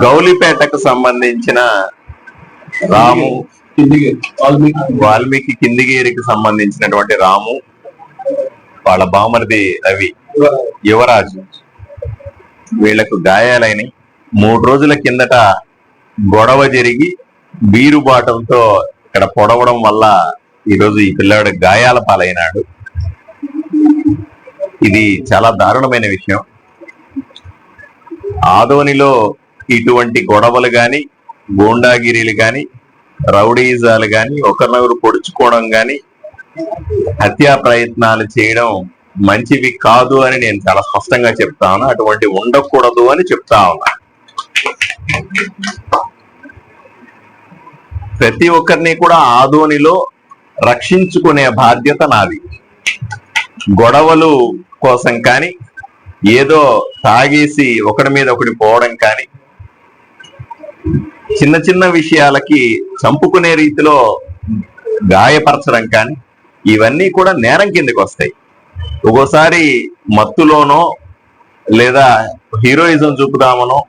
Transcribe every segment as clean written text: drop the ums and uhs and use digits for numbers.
గౌలిపేటకు సంబంధించిన రాము, వాల్మీకి కిందిగేరికి సంబంధించినటువంటి రాము, వాళ్ళ బామర్ది రవి, యువరాజు, వీళ్లకు గాయాలైనవి. 3 రోజుల కిందట గొడవ జరిగి బీరు బాటంతో ఇక్కడ పొడవడం వల్ల ఈరోజు ఈ పిల్లాడు గాయాల పాలైనాడు. ఇది చాలా దారుణమైన విషయం. ఆదోనిలో ఇటువంటి గొడవలు గాని, గూండాగిరీలు గాని, రౌడీజాలు గాని, ఒకరినొకరు పొడుచుకోవడం గాని, హత్యా ప్రయత్నాలు చేయడం మంచివి కాదు అని నేను చాలా స్పష్టంగా చెప్తా ఉన్నా. అటువంటి ఉండకూడదు అని చెప్తా ఉన్నా. ప్రతి ఒక్కరిని కూడా ఆదోనిలో రక్షించుకునే బాధ్యత నాది. గొడవలు కోసం కానీ, ఏదో తాగేసి ఒకడి మీద ఒకటి పోవడం కానీ, చిన్న చిన్న విషయాలకి చంపుకునే రీతిలో గాయపరచడం కానీ, ఇవన్నీ కూడా నేరం కిందకి వస్తాయి. ఒక్కోసారి మత్తులోనో లేదా హీరోయిజం చూపుదామనో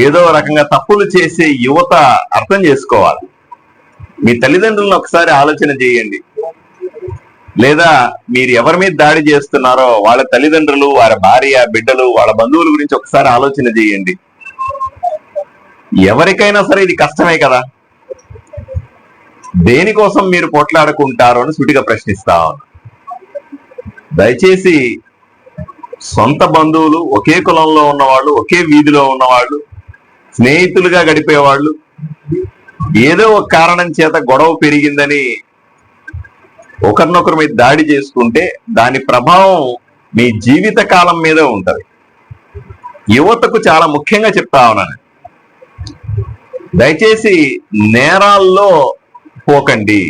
ఏదో రకంగా తప్పులు చేసే యువత అర్థం చేసుకోవాలి. మీ తల్లిదండ్రులను ఒకసారి ఆలోచన చేయండి. లేదా మీరు ఎవరి మీద దాడి చేస్తున్నారో వాళ్ళ తల్లిదండ్రులు, వారి భార్య, బిడ్డలు, వాళ్ళ బంధువుల గురించి ఒకసారి ఆలోచన చేయండి. ఎవరికైనా సరే ఇది కష్టమే కదా. దేనికోసం మీరు పోట్లాడుకుంటారో అని సూటిగా ప్రశ్నిస్తా ఉన్నా. దయచేసి సొంత బంధువులు, ఒకే కులంలో ఉన్నవాళ్ళు, ఒకే వీధిలో ఉన్నవాళ్ళు, స్నేహితులుగా గడిపేవాళ్ళు ఏదో ఒక కారణం చేత గొడవ పెరిగిందని ఒకరినొకరి మీద దాడి చేసుకుంటే దాని ప్రభావం మీ జీవిత కాలం మీద ఉంటది. యువతకు చాలా ముఖ్యంగా చెప్తా ఉన్నాను, దయచేసి నేరాల్లో పోకండి.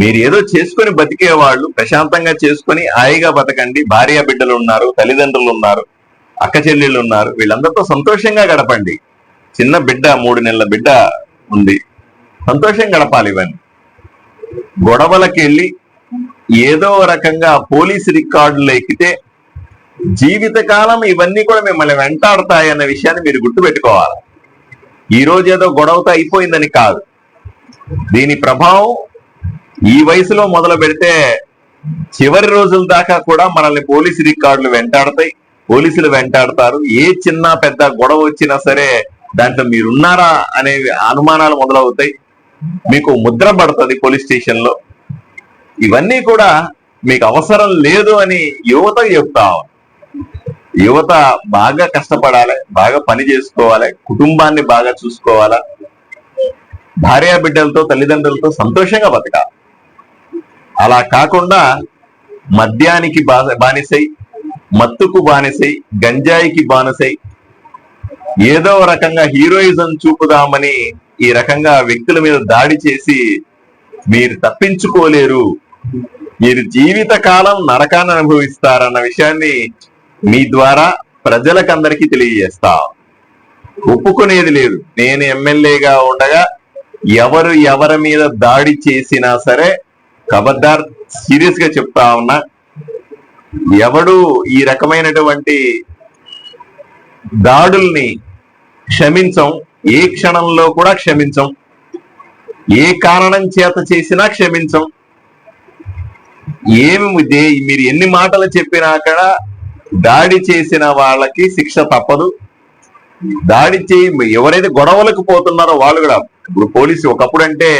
మీరు ఏదో చేసుకొని బతికేవాళ్ళు ప్రశాంతంగా చేసుకొని హాయిగా బతకండి. భార్య బిడ్డలు ఉన్నారు, తల్లిదండ్రులు ఉన్నారు, అక్క చెల్లెళ్ళు ఉన్నారు, వీళ్ళందరితో సంతోషంగా గడపండి. చిన్న బిడ్డ, 3 నెలల బిడ్డ ఉంది, సంతోషం గడపాలి. ఇవన్నీ గొడవలకి వెళ్ళి ఏదో రకంగా పోలీసు రికార్డులు ఎక్కితే జీవితకాలం ఇవన్నీ కూడా మిమ్మల్ని వెంటాడతాయన్న విషయాన్ని మీరు గుర్తుపెట్టుకోవాలి. ఈ రోజు ఏదో గొడవతో అయిపోయిందని కాదు. దీని ప్రభావం ఈ వయసులో మొదలు పెడితే చివరి రోజుల దాకా కూడా మనల్ని పోలీసు రికార్డులు వెంటాడతాయి, పోలీసులు వెంటాడతారు. ఏ చిన్న పెద్ద గొడవ వచ్చినా సరే దాంట్లో మీరున్నారా అనే అనుమానాలు మొదలవుతాయి. మీకు ముద్ర పడుతుంది పోలీస్ స్టేషన్ లో. ఇవన్నీ కూడా మీకు అవసరం లేదు అని యువత చెప్తా. యువత బాగా కష్టపడాలి, బాగా పని చేసుకోవాలి, కుటుంబాన్ని బాగా చూసుకోవాలా, భార్యా బిడ్డలతో, తల్లిదండ్రులతో సంతోషంగా బతకాలి. అలా కాకుండా మద్యానికి బానిసై, మత్తుకు బానిసై, గంజాయికి బానిసై, ఏదో రకంగా హీరోయిజం చూపుదామని ఈ రకంగా వ్యక్తుల మీద దాడి చేసి మీరు తప్పించుకోలేరు. మీరు జీవితకాలం నరకాన్ని అనుభవిస్తారన్న విషయాన్ని మీ ద్వారా ప్రజలకందరికీ తెలియజేస్తా. ఒప్పుకునేది లేదు. నేను ఎమ్మెల్యేగా ఉండగా ఎవరు ఎవరి మీద దాడి చేసినా సరే ఖబర్దార్, సీరియస్ గా చెప్తా ఉన్నా, ఎవడు ఈ రకమైనటువంటి దాడుల్ని క్షమించం. ఏ క్షణంలో కూడా క్షమించం. ఏ కారణం చేత చేసినా క్షమించం. మీరు ఎన్ని మాటలు చెప్పినా కూడా దాడి చేసిన వాళ్ళకి శిక్ష తప్పదు. దాడి ఎవరైతే గొడవలకు పోతున్నారో వాళ్ళు కూడా, ఇప్పుడు పోలీసు ఒకప్పుడు అంటే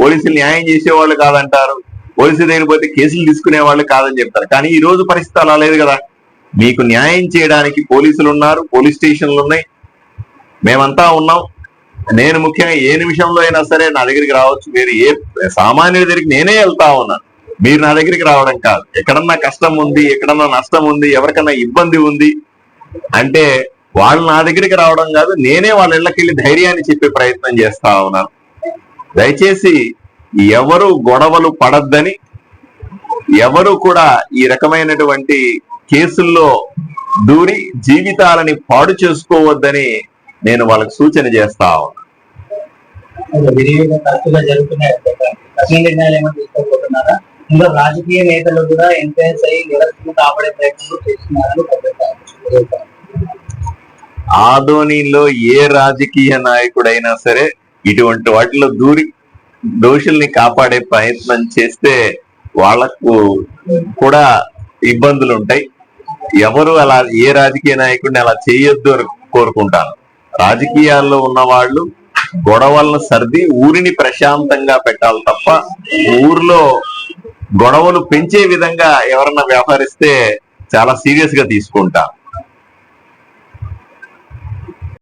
పోలీసులు న్యాయం చేసేవాళ్ళు కాదంటారు, పోలీసు దగ్గర పోతే కేసులు తీసుకునే వాళ్ళు కాదని చెప్తారు. కానీ ఈ రోజు పరిస్థితి అలా లేదు కదా. మీకు న్యాయం చేయడానికి పోలీసులు ఉన్నారు, పోలీస్ స్టేషన్లు ఉన్నాయి, మేమంతా ఉన్నాం. నేను ముఖ్యంగా ఏ నిమిషంలో అయినా సరే నా దగ్గరికి రావచ్చు. మీరు ఏ సామాన్యుడి దగ్గరికి నేనే వెళ్తా ఉన్నాను, మీరు నా దగ్గరికి రావడం కాదు. ఎక్కడన్నా కష్టం ఉంది, ఎక్కడన్నా నష్టం ఉంది, ఎవరికన్నా ఇబ్బంది ఉంది అంటే వాళ్ళు నా దగ్గరికి రావడం కాదు, నేనే వాళ్ళ ఇళ్ళకి వెళ్ళి ధైర్యాన్ని చెప్పే ప్రయత్నం చేస్తా ఉన్నాను. దయచేసి ఎవరు గొడవలు పడద్దని, ఎవరు కూడా ఈ రకమైనటువంటి కేసుల్లో దూరి జీవితాలని పాడు చేసుకోవద్దని నేను వాళ్ళకి సూచన చేస్తా ఉన్నాను. ఇంకా రాజకీయ నేతలు కూడా ఎంపీఎస్ అయ్యి నిరసన కాపాడే ప్రయత్నాలు చేస్తున్నారని ఆదోనిలో ఏ రాజకీయ నాయకుడైనా సరే ఇటువంటి వాటిలో దోషుల్ని కాపాడే ప్రయత్నం చేస్తే వాళ్లకు కూడా ఇబ్బందులు ఉంటాయి. ఎవరు అలా ఏ రాజకీయ నాయకుడిని అలా చేయొద్దు అని కోరుకుంటాను. రాజకీయాల్లో ఉన్న వాళ్ళు గొడవలను సర్ది ఊరిని ప్రశాంతంగా పెట్టాలి తప్ప ఊర్లో గొడవలు పెంచే విధంగా ఎవరన్నా వ్యవహరిస్తే చాలా సీరియస్ గా తీసుకుంటాం.